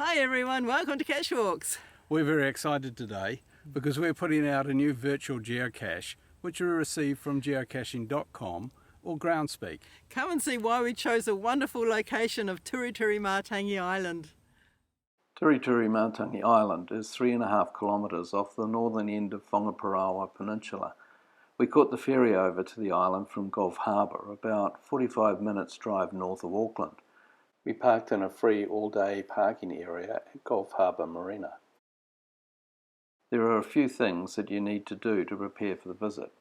Hi everyone, welcome to Cache Walks. We're very excited today because we're putting out a new virtual geocache which we received from geocaching.com or Groundspeak. Come and see why we chose a wonderful location of Tiritiri Matangi Island. Tiritiri Matangi Island is 3.5 kilometres off the northern end of Whangaparaoa Peninsula. We caught the ferry over to the island from Gulf Harbour, about 45 minutes drive north of Auckland. We parked in a free all-day parking area at Gulf Harbour Marina. There are a few things that you need to do to prepare for the visit.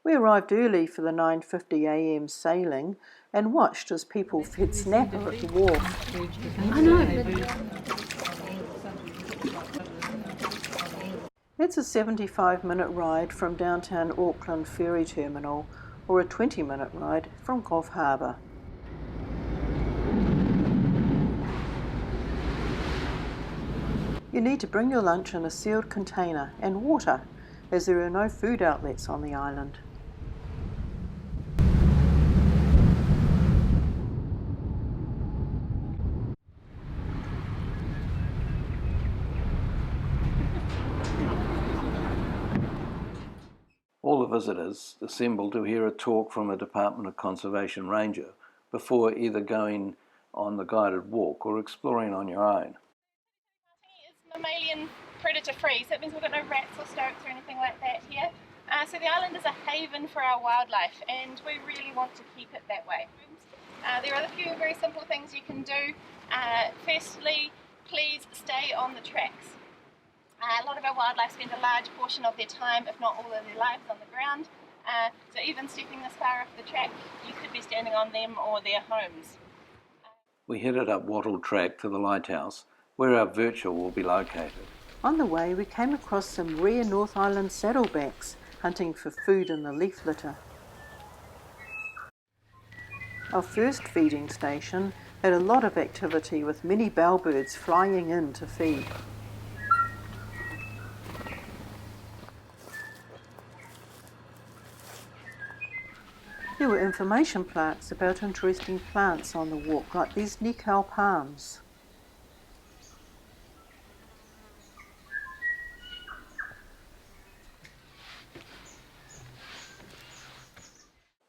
We arrived early for the 9:50 a.m. sailing and watched as people fed snapper at the wharf. I know. It's a 75-minute ride from downtown Auckland ferry terminal or a 20-minute ride from Gulf Harbour. You need to bring your lunch in a sealed container and water, as there are no food outlets on the island. All the visitors assemble to hear a talk from a Department of Conservation ranger before either going on the guided walk or exploring on your own. It's mammalian predator free, so that means we've got no rats or stoats or anything like that here. So the island is a haven for our wildlife and we really want to keep it that way. There are a few very simple things you can do. Firstly, please stay on the tracks. A lot of our wildlife spend a large portion of their time, if not all of their lives, on the ground. So even stepping this far off the track, you could be standing on them or their homes. We headed up Wattle Track to the lighthouse, where our virtual will be located. On the way, we came across some rare North Island saddlebacks hunting for food in the leaf litter. Our first feeding station had a lot of activity with many bellbirds flying in to feed. There were information plaques about interesting plants on the walk, like these Nickel palms.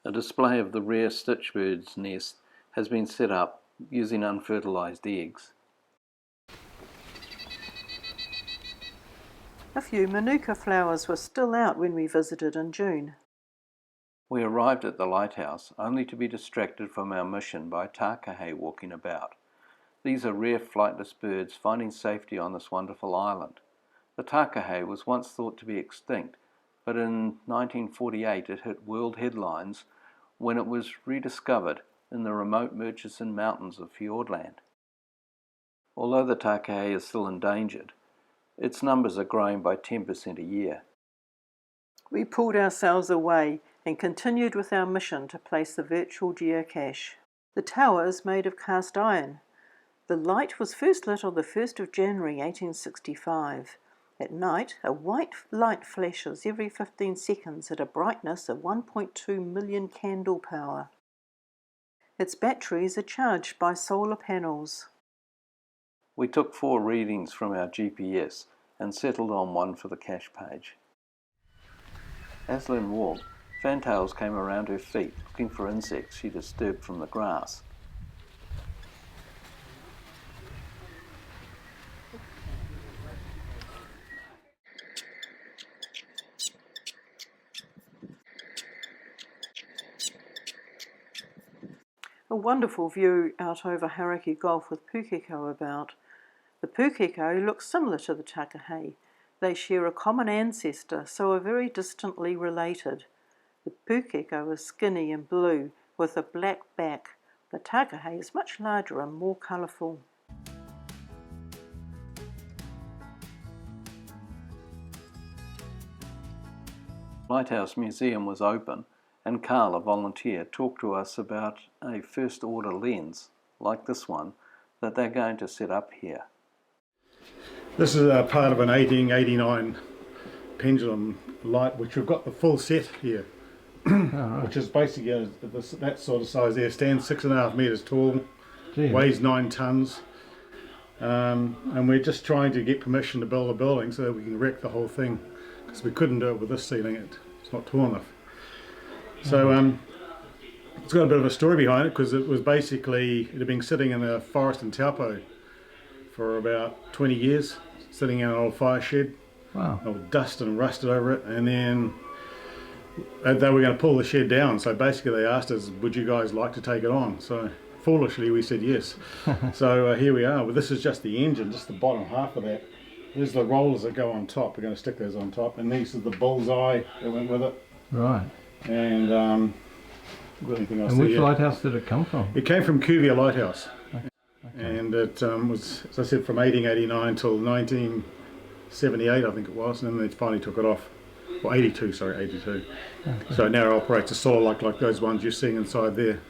A display of the rare Stitchbird's nest has been set up using unfertilised eggs. A few manuka flowers were still out when we visited in June. We arrived at the lighthouse only to be distracted from our mission by takahe walking about. These are rare flightless birds finding safety on this wonderful island. The takahe was once thought to be extinct, but in 1948 it hit world headlines when it was rediscovered in the remote Murchison Mountains of Fiordland. Although the takahe is still endangered, its numbers are growing by 10% a year. We pulled ourselves away and continued with our mission to place the virtual geocache. The tower is made of cast iron. The light was first lit on the 1st of January 1865. At night, a white light flashes every 15 seconds at a brightness of 1.2 million candle power. Its batteries are charged by solar panels. We took 4 readings from our GPS and settled on one for the cache page. As Lynn walked, fantails came around her feet looking for insects she disturbed from the grass. A wonderful view out over Hauraki Gulf with pukeko about. The pukeko looks similar to the takahe. They share a common ancestor, so are very distantly related. The pukeko is skinny and blue with a black back. The takahe is much larger and more colourful. Lighthouse Museum was open and Carl, a volunteer, talked to us about a first order lens like this one that they're going to set up here. This is a part of an 1889 pendulum light, which we've got the full set here, which is basically that sort of size there. Stands 6.5 meters tall, weighs 9 tons, and we're just trying to get permission to build a building so that we can wreck the whole thing, because we couldn't do it with this ceiling. It's not tall enough. So it's got a bit of a story behind it, because it was basically, it had been sitting in a forest in Taupo for about 20 years, sitting in an old fire shed. Wow. All dust and rusted over it, and then they were going to pull the shed down, so basically they asked us, would you guys like to take it on? So foolishly we said yes. So here we are. Well, this is just the engine, just the bottom half of that. There's the rollers that go on top. We're going to stick those on top, and these are the bullseye that went with it. Right. And got anything else? And which there? lighthouse did it come from? It came from Kuvia Lighthouse. Okay. And it was, as I said, from 1889 till 1978, I think it was, and then they finally took it off. Well, 82, sorry, 82. Okay. So now it operates a solar like those ones you're seeing inside there.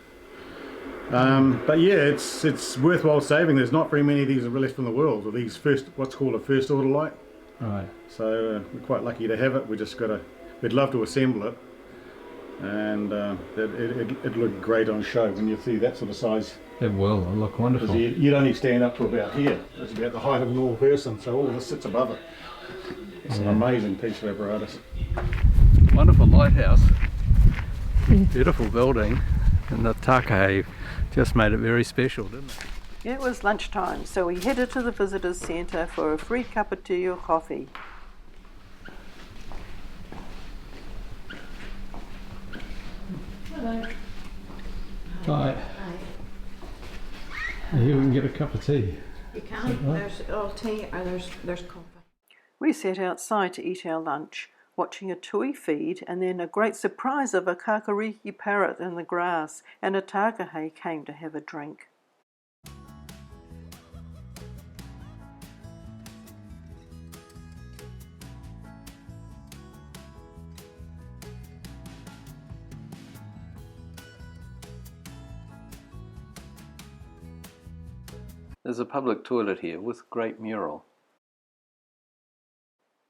But yeah, it's worthwhile saving. There's not very many of these left in the world, or these what's called a first order light. Right. So we're quite lucky to have it. We just we'd love to assemble it, and it looked great on show when you see that sort of size. It will. It'll look wonderful. You'd only stand up to about here. It's about the height of a normal person, so all of this sits above it. It's an amazing piece of apparatus. Wonderful lighthouse, beautiful building, and the Takahe just made it very special, didn't it? It was lunchtime, so we headed to the visitors centre for a free cup of tea or coffee. Hello. Right. Here we can get a cup of tea. You can. Right? There's all tea or there's coffee. We sat outside to eat our lunch, watching a tui feed, and then a great surprise of a kakariki parrot in the grass, and a takahe came to have a drink. There's a public toilet here with great mural.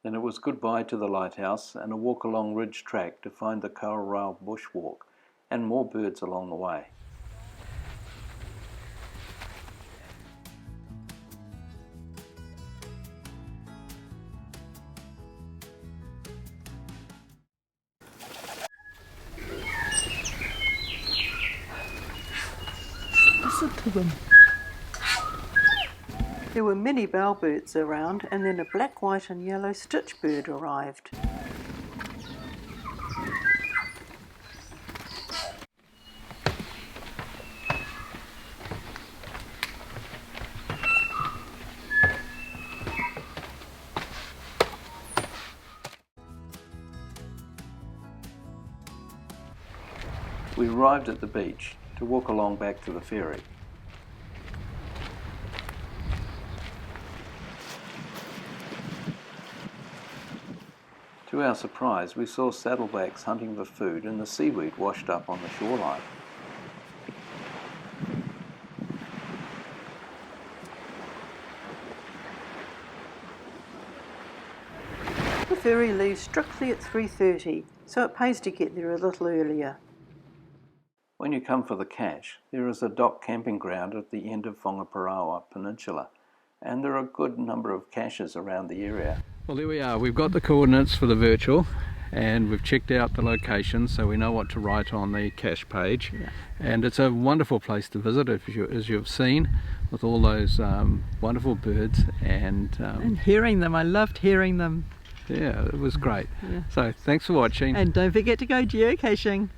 Then it was goodbye to the lighthouse and a walk along Ridge Track to find the Kaurau bushwalk and more birds along the way. Listen to them. There were many bellbirds around, and then a black, white and yellow stitchbird arrived. We arrived at the beach to walk along back to the ferry. To our surprise, we saw saddlebacks hunting for food and the seaweed washed up on the shoreline. The ferry leaves strictly at 3:30, so it pays to get there a little earlier. When you come for the cache, there is a dock camping ground at the end of Whangaparaoa Peninsula, and there are a good number of caches around the area. Well, there we are. We've got the coordinates for the virtual, and we've checked out the location, so we know what to write on the cache page. Yeah. And it's a wonderful place to visit, as you've seen, with all those wonderful birds And hearing them, I loved hearing them. yeah, it was great. Yeah. So thanks for watching. And don't forget to go geocaching.